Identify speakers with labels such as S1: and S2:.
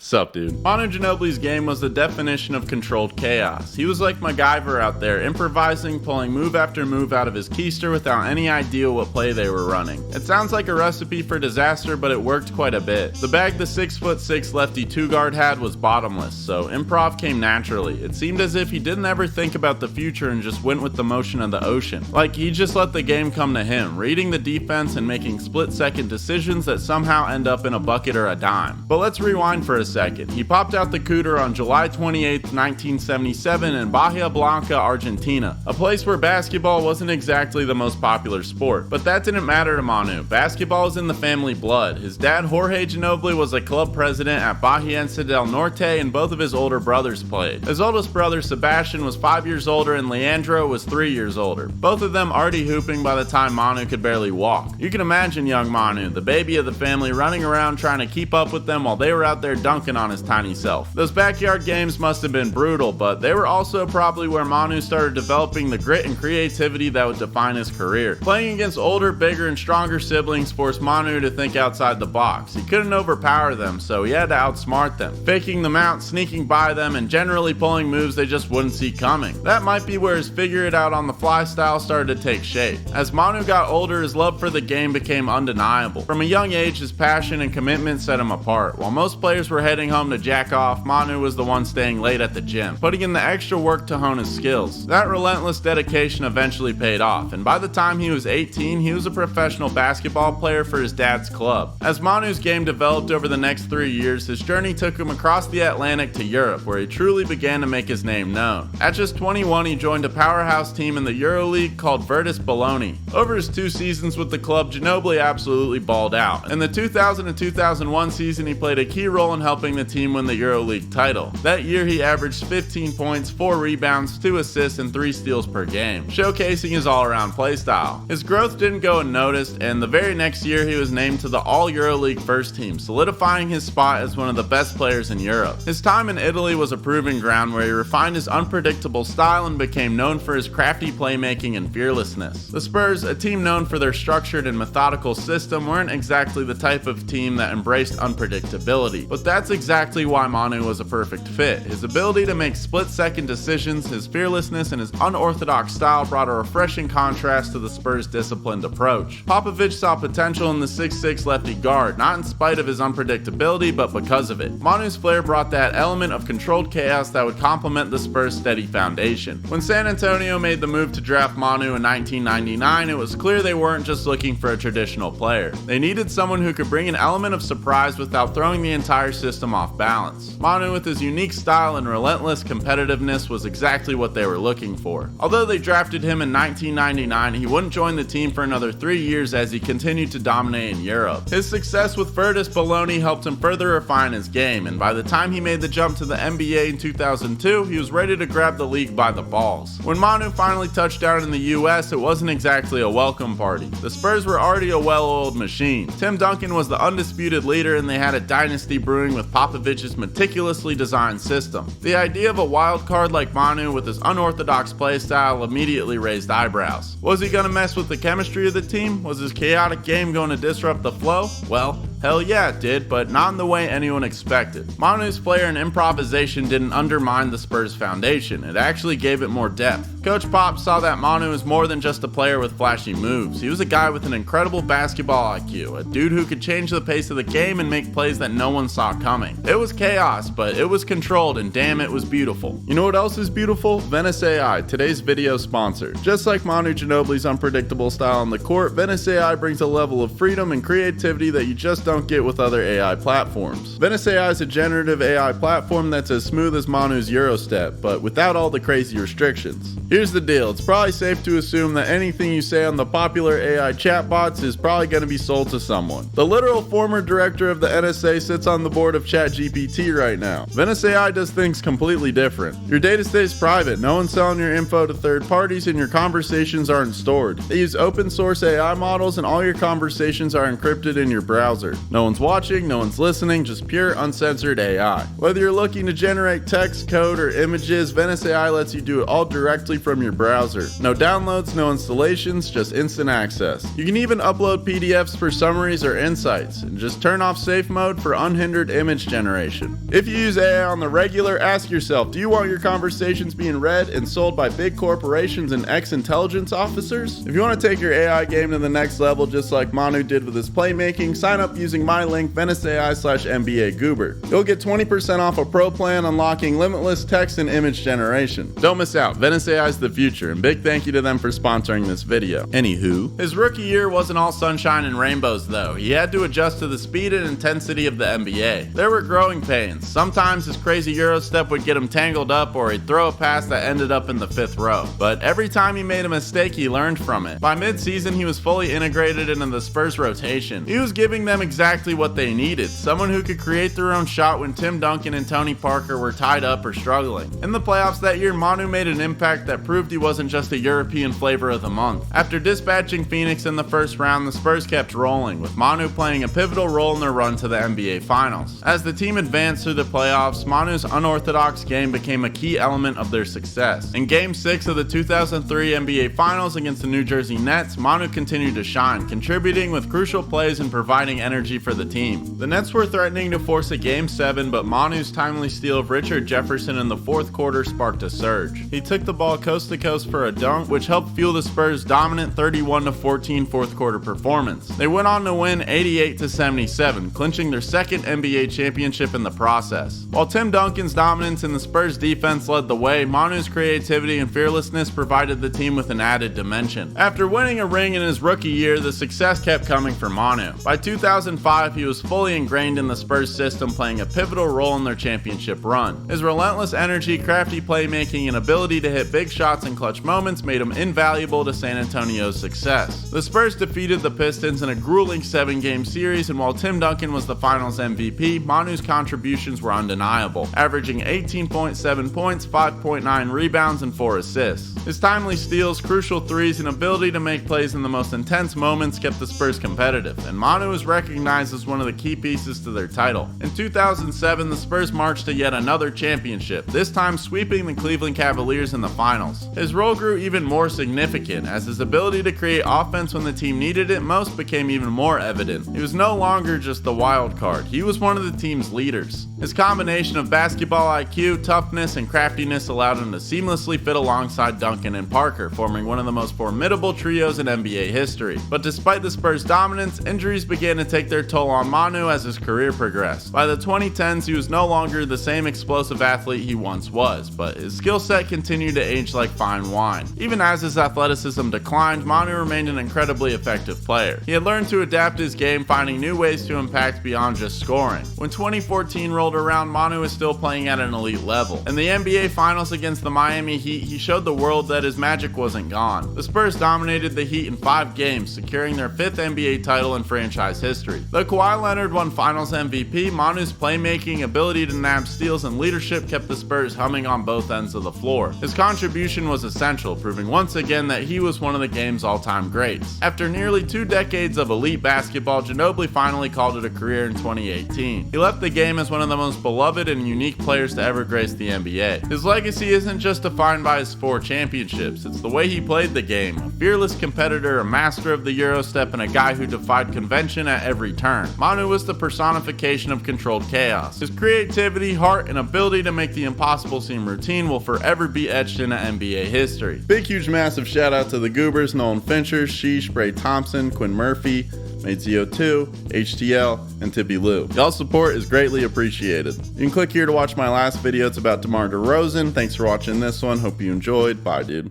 S1: Sup, dude. Manu Ginobili's game was the definition of controlled chaos. He was like MacGyver out there, improvising, pulling move after move out of his keister without any idea what play they were running. It sounds like a recipe for disaster, but it worked quite a bit. The bag the 6'6" lefty 2-guard had was bottomless, so improv came naturally. It seemed as if he didn't ever think about the future and just went with the motion of the ocean. Like he just let the game come to him, reading the defense and making split-second decisions that somehow end up in a bucket or a dime. But let's rewind for a second. He popped out the cooter on July 28, 1977 in Bahia Blanca, Argentina, a place where basketball wasn't exactly the most popular sport. But that didn't matter to Manu. Basketball was in the family blood. His dad, Jorge Ginobili, was a club president at Bahiense del Norte, and both of his older brothers played. His oldest brother, Sebastian, was 5 years older, and Leandro was 3 years older. Both of them already hooping by the time Manu could barely walk. You can imagine young Manu, the baby of the family, running around trying to keep up with them while they were out there dunking on his tiny self. Those backyard games must have been brutal, but they were also probably where Manu started developing the grit and creativity that would define his career. Playing against older, bigger, and stronger siblings forced Manu to think outside the box. He couldn't overpower them, so he had to outsmart them, faking them out, sneaking by them, and generally pulling moves they just wouldn't see coming. That might be where his figure it out on the fly style started to take shape. As Manu got older, his love for the game became undeniable. From a young age, his passion and commitment set him apart. While most players were heading home to jack off, Manu was the one staying late at the gym, putting in the extra work to hone his skills. That relentless dedication eventually paid off, and by the time he was 18, he was a professional basketball player for his dad's club. As Manu's game developed over the next 3 years, his journey took him across the Atlantic to Europe, where he truly began to make his name known. At just 21, he joined a powerhouse team in the EuroLeague called Virtus Bologna. Over his 2 seasons with the club, Ginobili absolutely balled out. In the 2000 and 2001 season, he played a key role in helping the team win the EuroLeague title. That year, he averaged 15 points, 4 rebounds, 2 assists, and 3 steals per game, showcasing his all-around play style. His growth didn't go unnoticed, and the very next year, he was named to the All-EuroLeague first team, solidifying his spot as one of the best players in Europe. His time in Italy was a proving ground where he refined his unpredictable style and became known for his crafty playmaking and fearlessness. The Spurs, a team known for their structured and methodical system, weren't exactly the type of team that embraced unpredictability, but that's exactly why Manu was a perfect fit. His ability to make split-second decisions, his fearlessness, and his unorthodox style brought a refreshing contrast to the Spurs' disciplined approach. Popovich saw potential in the 6'6" lefty guard, not in spite of his unpredictability, but because of it. Manu's flair brought that element of controlled chaos that would complement the Spurs' steady foundation. When San Antonio made the move to draft Manu in 1999, it was clear they weren't just looking for a traditional player. They needed someone who could bring an element of surprise without throwing the entire system off balance. Manu, with his unique style and relentless competitiveness, was exactly what they were looking for. Although they drafted him in 1999, he wouldn't join the team for another 3 years as he continued to dominate in Europe. His success with Virtus Bologna helped him further refine his game, and by the time he made the jump to the NBA in 2002, he was ready to grab the league by the balls. When Manu finally touched down in the US, it wasn't exactly a welcome party. The Spurs were already a well-oiled machine. Tim Duncan was the undisputed leader, and they had a dynasty brewing with Popovich's meticulously designed system. The idea of a wild card like Manu with his unorthodox playstyle immediately raised eyebrows. Was he going to mess with the chemistry of the team? Was his chaotic game going to disrupt the flow? Well, hell yeah it did, but not in the way anyone expected. Manu's flair and improvisation didn't undermine the Spurs' foundation, it actually gave it more depth. Coach Pop saw that Manu was more than just a player with flashy moves. He was a guy with an incredible basketball IQ, a dude who could change the pace of the game and make plays that no one saw coming. It was chaos, but it was controlled, and damn, it was beautiful. You know what else is beautiful? Venice AI, today's video sponsor. Just like Manu Ginobili's unpredictable style on the court, Venice AI brings a level of freedom and creativity that you just don't get with other AI platforms. Venice AI is a generative AI platform that's as smooth as Manu's Eurostep, but without all the crazy restrictions. Here's the deal, it's probably safe to assume that anything you say on the popular AI chatbots is probably going to be sold to someone. The literal former director of the NSA sits on the board of ChatGPT right now. Venice AI does things completely different. Your data stays private, no one's selling your info to third parties, and your conversations aren't stored. They use open source AI models, and all your conversations are encrypted in your browser. unfiltered. No one's watching, no one's listening, just pure uncensored AI. Whether you're looking to generate text, code, or images, Venice AI lets you do it all directly from your browser. No downloads, no installations, just instant access. You can even upload PDFs for summaries or insights, and just turn off safe mode for unhindered image generation. If you use AI on the regular, ask yourself, do you want your conversations being read and sold by big corporations and ex-intelligence officers? If you want to take your AI game to the next level just like Manu did with his playmaking, sign up using my link VeniceAI/MBAGoober. You'll get 20% off a pro plan unlocking limitless text and image generation. Don't miss out, Venice AI is the future, and big thank you to them for sponsoring this video. Anywho, his rookie year wasn't all sunshine and rainbows though. He had to adjust to the speed and intensity of the NBA. There were growing pains. Sometimes his crazy Euro step would get him tangled up, or he'd throw a pass that ended up in the 5th row. But every time he made a mistake, he learned from it. By mid-season, he was fully integrated into the Spurs rotation. He was giving them exactly what they needed, someone who could create their own shot when Tim Duncan and Tony Parker were tied up or struggling. In the playoffs that year, Manu made an impact that proved he wasn't just a European flavor of the month. After dispatching Phoenix in the first round, the Spurs kept rolling, with Manu playing a pivotal role in their run to the NBA Finals. As the team advanced through the playoffs, Manu's unorthodox game became a key element of their success. In Game 6 of the 2003 NBA Finals against the New Jersey Nets, Manu continued to shine, contributing with crucial plays and providing energy for the team. The Nets were threatening to force a Game 7, but Manu's timely steal of Richard Jefferson in the 4th quarter sparked a surge. He took the ball coast to coast for a dunk, which helped fuel the Spurs' dominant 31-14 4th quarter performance. They went on to win 88-77, clinching their 2nd NBA championship in the process. While Tim Duncan's dominance in the Spurs defense led the way, Manu's creativity and fearlessness provided the team with an added dimension. After winning a ring in his rookie year, the success kept coming for Manu. By 2005, he was fully ingrained in the Spurs system, playing a pivotal role in their championship run. His relentless energy, crafty playmaking, and ability to hit big shots in clutch moments made him invaluable to San Antonio's success. The Spurs defeated the Pistons in a grueling 7-game series, and while Tim Duncan was the finals MVP, Manu's contributions were undeniable, averaging 18.7 points, 5.9 rebounds, and 4 assists. His timely steals, crucial threes, and ability to make plays in the most intense moments kept the Spurs competitive, and Manu was recognized as one of the key pieces to their title. In 2007, the Spurs marched to yet another championship, this time sweeping the Cleveland Cavaliers in the finals. His role grew even more significant, as his ability to create offense when the team needed it most became even more evident. He was no longer just the wild card, he was one of the team's leaders. His combination of basketball IQ, toughness, and craftiness allowed him to seamlessly fit alongside Duncan and Parker, forming one of the most formidable trios in NBA history. But despite the Spurs' dominance, injuries began to take their toll on Manu as his career progressed. By the 2010s, he was no longer the same explosive athlete he once was, but his skill set continued to age like fine wine. Even as his athleticism declined, Manu remained an incredibly effective player. He had learned to adapt his game, finding new ways to impact beyond just scoring. When 2014 rolled around, Manu was still playing at an elite level. In the NBA Finals against the Miami Heat, he showed the world that his magic wasn't gone. The Spurs dominated the Heat in 5 games, securing their 5th NBA title in franchise history. Though Kawhi Leonard won Finals MVP, Manu's playmaking, ability to nab steals, and leadership kept the Spurs humming on both ends of the floor. His contribution was essential, proving once again that he was one of the game's all-time greats. After nearly 2 decades of elite basketball, Ginobili finally called it a career in 2018. He left the game as one of the most beloved and unique players to ever grace the NBA. His legacy isn't just defined by his 4 championships, it's the way he played the game. A fearless competitor, a master of the Euro step, and a guy who defied convention at every turn. Manu was the personification of controlled chaos. His creativity, heart, and ability to make the impossible seem routine will forever be etched into NBA history. Big, huge, massive shout out to the Goobers, Nolan Fincher, Sheesh, Bray Thompson, Quinn Murphy, MadeZO2, HTL, and Tippy Lou. Y'all's support is greatly appreciated. You can click here to watch my last video. It's about DeMar DeRozan. Thanks for watching this one. Hope you enjoyed. Bye, dude.